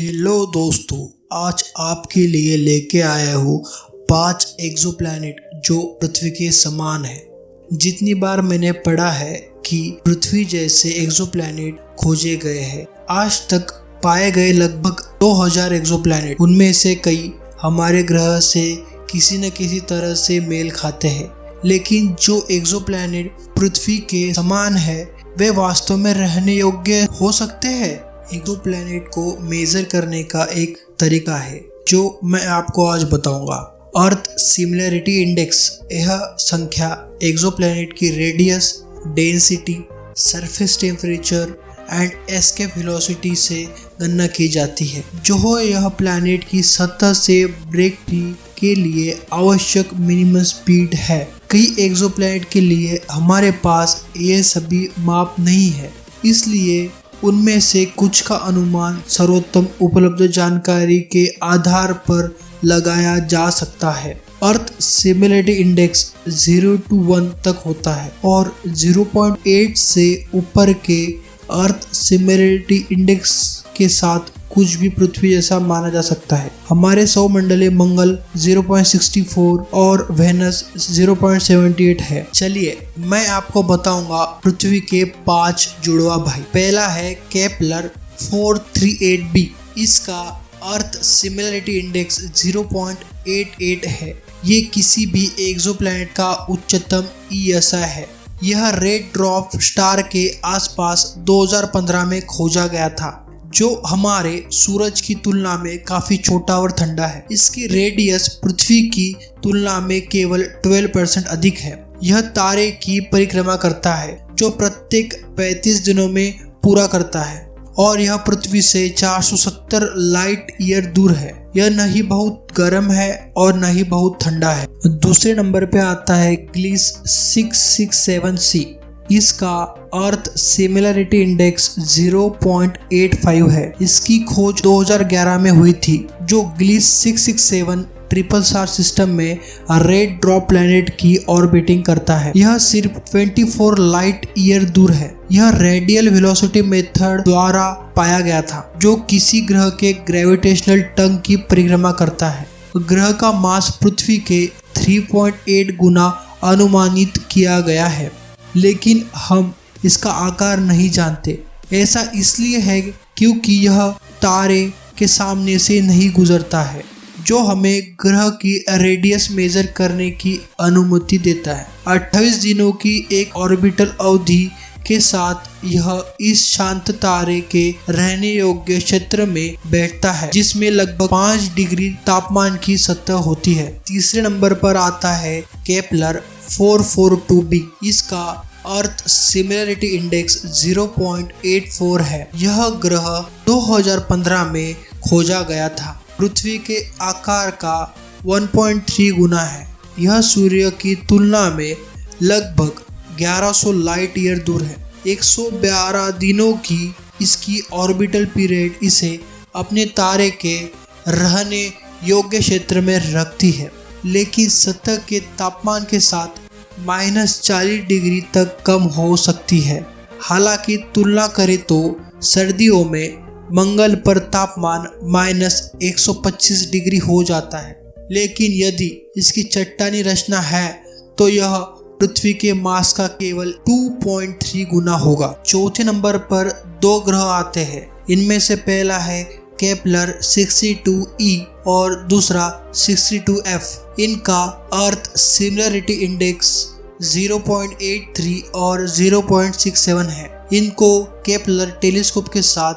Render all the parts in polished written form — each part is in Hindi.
हेलो दोस्तों, आज आपके लिए लेके आया हूँ 5 एक्सोप्लैनेट जो पृथ्वी के समान है। जितनी बार मैंने पढ़ा है कि पृथ्वी जैसे एक्सोप्लैनेट खोजे गए हैं, आज तक पाए गए लगभग 2000 एक्सोप्लैनेट, उनमें से कई हमारे ग्रह से किसी न किसी तरह से मेल खाते हैं। लेकिन जो एक्सोप्लैनेट पृथ्वी के समान है वे वास्तव में रहने योग्य हो सकते हैं। एक्सोप्लैनेट को मेजर करने का एक तरीका है जो मैं आपको आज बताऊंगा। अर्थ सिमिलरिटी इंडेक्स, यह संख्या एक्सोप्लैनेट की radius, density, surface temperature and escape velocity से गणना की जाती है, जो यह प्लैनेट की सतह से ब्रेक के लिए आवश्यक मिनिमम स्पीड है। कई एक्सोप्लैनेट के लिए हमारे पास ये सभी माप नहीं है, इसलिए उनमें से कुछ का अनुमान सर्वोत्तम उपलब्ध जानकारी के आधार पर लगाया जा सकता है। अर्थ सिमिलरिटी इंडेक्स 0 to 1 तक होता है और 0.8 से ऊपर के अर्थ सिमिलरिटी इंडेक्स के साथ कुछ भी पृथ्वी जैसा माना जा सकता है। हमारे सौरमंडलीय मंगल 0.64 और वेनस 0.78 है। चलिए मैं आपको बताऊंगा पृथ्वी के 5 जुड़वा भाई। पहला है केपलर 438b। इसका अर्थ सिमिलरिटी इंडेक्स 0.88 है। ये किसी भी एक्सोप्लैनेट का उच्चतम ESI है। यह रेड ड्वार्फ स्टार के आसपास 2015 में खोजा गया था, जो हमारे सूरज की तुलना में काफी छोटा और ठंडा है। इसकी रेडियस पृथ्वी की तुलना में केवल 12% अधिक है। यह तारे की परिक्रमा करता है जो प्रत्येक 35 दिनों में पूरा करता है और यह पृथ्वी से 470 लाइट ईयर दूर है। यह न ही बहुत गर्म है और न ही बहुत ठंडा है। दूसरे नंबर पे आता है ग्लिस 667c। इसका अर्थ सिमिलरिटी इंडेक्स 0.85 है। इसकी खोज 2011 में हुई थी, जो ग्लिस 667 ट्रिपल स्टार सिस्टम में रेड ड्वार्फ प्लैनेट की ऑर्बिटिंग करता है। यह सिर्फ 24 लाइट ईयर दूर है। यह रेडियल वेलोसिटी मेथड द्वारा पाया गया था, जो किसी ग्रह के ग्रेविटेशनल टंग की परिक्रमा करता है। ग्रह का मास पृथ्वी के 3.8 गुना अनुमानित किया गया है, लेकिन हम इसका आकार नहीं जानते। ऐसा इसलिए है क्योंकि यह तारे के सामने से नहीं गुजरता है, जो हमें ग्रह की रेडियस मेजर करने की अनुमति देता है। 28 दिनों की एक ऑर्बिटल अवधि के साथ यह इस शांत तारे के रहने योग्य क्षेत्र में बैठता है, जिसमें लगभग 5 डिग्री तापमान की सतह होती है। तीसरे नंबर पर आता है केपलर 442b। इसका अर्थ सिमिलरिटी इंडेक्स 0.84 है। यह ग्रह 2015 में खोजा गया था। पृथ्वी के आकार का 1.3 गुना है। यह सूर्य की तुलना में लगभग 1100 लाइट ईयर दूर है। 112 दिनों की इसकी ऑर्बिटल पीरियड इसे अपने तारे के रहने योग्य क्षेत्र में रखती है, लेकिन सतह के तापमान के साथ -40 डिग्री तक कम हो सकती है। हालांकि तुलना करें तो सर्दियों में मंगल पर तापमान -125 डिग्री हो जाता है, लेकिन यदि इसकी चट्टानी रचना है तो यह पृथ्वी के मास का केवल 2.3 गुना होगा। चौथे नंबर पर 2 ग्रह आते हैं। इनमें से पहला है केपलर 62e और दूसरा 62f। इनका अर्थ सिमिलरिटी इंडेक्स 0.83 और 0.67 है। इनको केपलर टेलीस्कोप के साथ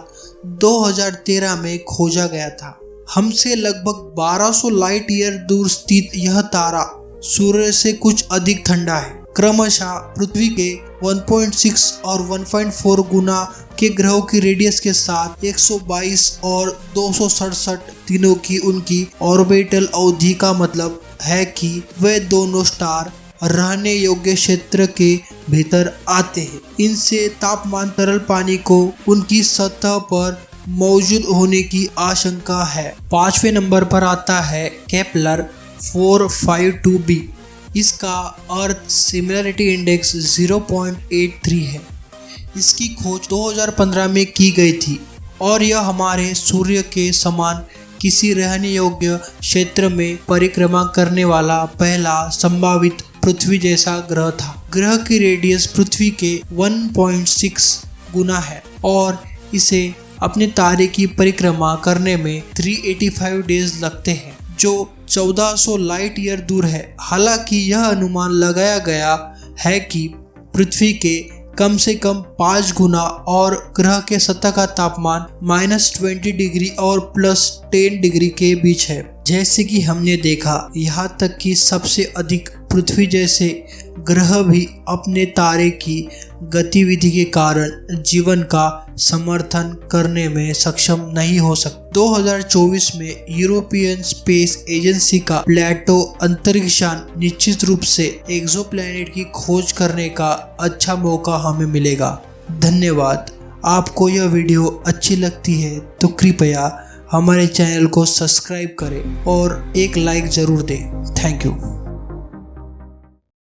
2013 में खोजा गया था। हमसे लगभग 1200 लाइट ईयर दूर स्थित यह तारा सूर्य से कुछ अधिक ठंडा है। क्रमशः पृथ्वी के 1.6 और 1.4 गुना के ग्रहों की रेडियस के साथ 122 और 267 दिनों की उनकी ऑर्बिटल अवधि का मतलब है कि वे दोनों स्टार रहने योग्य क्षेत्र के भीतर आते हैं। इनसे तापमान तरल पानी को उनकी सतह पर मौजूद होने की आशंका है। 5वें नंबर पर आता है केपलर 452b। इसका अर्थ सिमिलरिटी इंडेक्स 0.83 है। इसकी खोज 2015 में की गई थी। और यह हमारे सूर्य के समान किसी रहने योग्य क्षेत्र में परिक्रमा करने वाला पहला संभावित पृथ्वी जैसा ग्रह था। ग्रह की रेडियस पृथ्वी के 1.6 गुना है और इसे अपने तारे की परिक्रमा करने में 385 डेज लगते हैं, जो 1400 लाइट ईयर दूर है। हालांकि यह अनुमान लगाया गया है कि पृथ्वी के कम से कम 5 गुना और ग्रह के सतह का तापमान -20 डिग्री और +10 डिग्री के बीच है। जैसे कि हमने देखा, यहाँ तक कि सबसे अधिक पृथ्वी जैसे ग्रह भी अपने तारे की गतिविधि के कारण जीवन का समर्थन करने में सक्षम नहीं हो सकते। 2024 में यूरोपियन स्पेस एजेंसी का प्लेटो अंतरिक्षयान निश्चित रूप से एक्सोप्लैनेट की खोज करने का अच्छा मौका हमें मिलेगा। धन्यवाद। आपको यह वीडियो अच्छी लगती है तो कृपया हमारे चैनल को सब्सक्राइब करें और एक लाइक ज़रूर दें। Thank you.